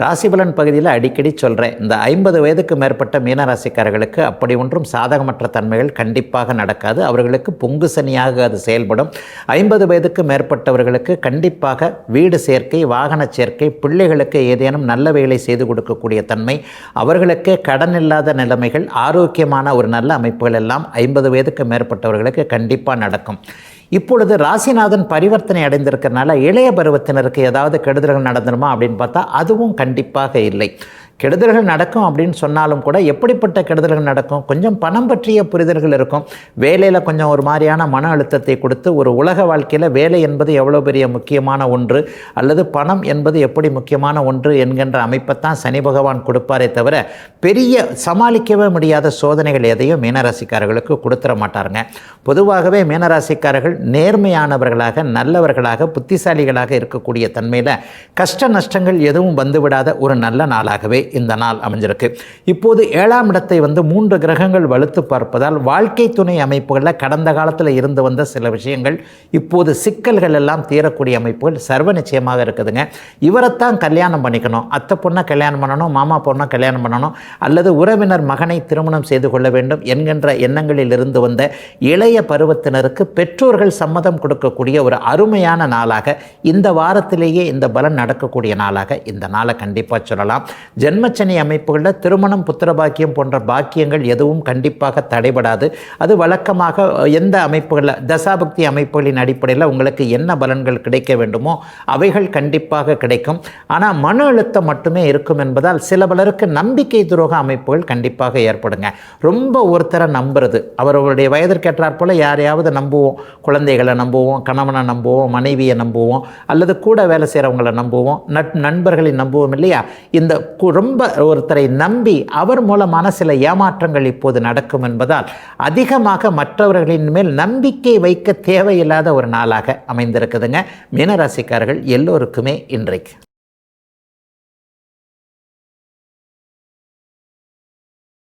ராசிபலன் பகுதியில் அடிக்கடி சொல்கிறேன், இந்த 50 வயதுக்கு மேற்பட்ட மீனராசிக்காரர்களுக்கு அப்படி ஒன்றும் சாதகமற்ற தன்மைகள் கண்டிப்பாக நடக்காது. அவர்களுக்கு பொங்கு சனியாக அது செயல்படும். 50 வயதுக்கு மேற்பட்டவர்களுக்கு கண்டிப்பாக வீடு சேர்க்கை, வாகன சேர்க்கை, பிள்ளைகளுக்கு ஏதேனும் நல்ல வேலை செய்து கொடுக்கக்கூடிய தன்மை, அவர்களுக்கு கடன் இல்லாத நிலைமைகள், ஆரோக்கியமான ஒரு நல்ல அமைப்புகள் எல்லாம் 50 வயதுக்கு மேற்பட்டவர்களுக்கு கண்டிப்பாக நடக்கும். இப்பொழுது ராசிநாதன் பரிவர்த்தனை அடைந்திருக்கிறனால இளைய பருவத்தினருக்கு ஏதாவது கெடுதல்கள் நடந்துருமா அப்படின்னு பார்த்தா அதுவும் கண்டிப்பாக இல்லை. கெடுதல்கள் நடக்கும் அப்படின்னு சொன்னாலும் கூட எப்படிப்பட்ட கெடுதல்கள் நடக்கும்? கொஞ்சம் பணம் பற்றிய புரிதல்கள் இருக்கும். வேலையில் கொஞ்சம் ஒரு மாதிரியான மன அழுத்தத்தை கொடுத்து, ஒரு உலக வாழ்க்கையில் வேலை என்பது எவ்வளோ பெரிய முக்கியமான ஒன்று அல்லது பணம் என்பது எப்படி முக்கியமான ஒன்று என்கின்ற அமைப்பைத்தான் சனி பகவான் கொடுப்பாரே தவிர பெரிய சமாளிக்கவே முடியாத சோதனைகள் எதையும் மீனராசிக்காரர்களுக்கு கொடுத்துட மாட்டாருங்க. பொதுவாகவே மீனராசிக்காரர்கள் நேர்மையானவர்களாக, நல்லவர்களாக, புத்திசாலிகளாக இருக்கக்கூடிய தன்மையில் கஷ்ட நஷ்டங்கள் எதுவும் வந்துவிடாத ஒரு நல்ல நாளாகவே இந்த நாள் அமைஞ்சிருக்கு. இப்போது 7ஆம் இடத்தை 3 கிரகங்கள் வலுத்து பார்ப்பதால் வாழ்க்கை துணை அமைப்புகளில் கடந்த காலத்தில் இருந்து வந்த சில விஷயங்கள் இப்போது சிக்கல்கள் எல்லாம் தீரக்கூடிய அமைப்புகள் சர்வ நிச்சயமாக இருக்குதுங்க. இவரைத்தான் கல்யாணம் பண்ணிக்கணும், அத்தை பொண்ணை கல்யாணம் பண்ணணும், மாமா பொண்ணை கல்யாணம் பண்ணணும், அல்லது உறவினர் மகனை திருமணம் செய்து கொள்ள வேண்டும் என்கின்ற எண்ணங்களில் இருந்து வந்த இளைய பருவத்தினருக்கு பெற்றோர்கள் சம்மதம் கொடுக்கக்கூடிய ஒரு அருமையான நாளாக இந்த வாரத்திலேயே இந்த பலன் நடக்கக்கூடிய நாளாக இந்த நாளை கண்டிப்பாக சொல்லலாம். ஜென்மச்சனி அமைப்புகளில் திருமணம், புத்திரபாக்கியம் போன்ற பாக்கியங்கள் எதுவும் கண்டிப்பாக தடைபடாது. அது வழக்கமாக எந்த அமைப்புகளில், தசாபக்தி அமைப்புகளின் அடிப்படையில் உங்களுக்கு என்ன பலன்கள் கிடைக்க வேண்டுமோ அவைகள் கண்டிப்பாக கிடைக்கும். ஆனால் மன அழுத்தம் மட்டுமே இருக்கும் என்பதால் சில பலருக்கு நம்பிக்கை துரோக அமைப்புகள் கண்டிப்பாக ஏற்படுங்க. ரொம்ப ஒருத்தரை நம்புறது, அவர்களுடைய வயதிற்கேற்றாற் போல் யாரையாவது நம்புவோம், குழந்தைகளை நம்புவோம், கணவனை நம்புவோம், மனைவியை நம்புவோம், அல்லது கூட வேலை செய்கிறவங்களை நம்புவோம், நண்பர்களை நம்புவோம் இல்லையா? இந்த ரொம்ப ஒருத்தரை நம்பி அவர் மூலமான சில ஏமாற்றங்கள் இப்போது நடக்கும் என்பதால் அதிகமாக மற்றவர்களின் மேல் நம்பிக்கை வைக்க தேவையில்லாத ஒரு நாளாக அமைந்திருக்குதுங்க மீனராசிக்காரர்கள் எல்லோருக்குமே இன்றைக்கு.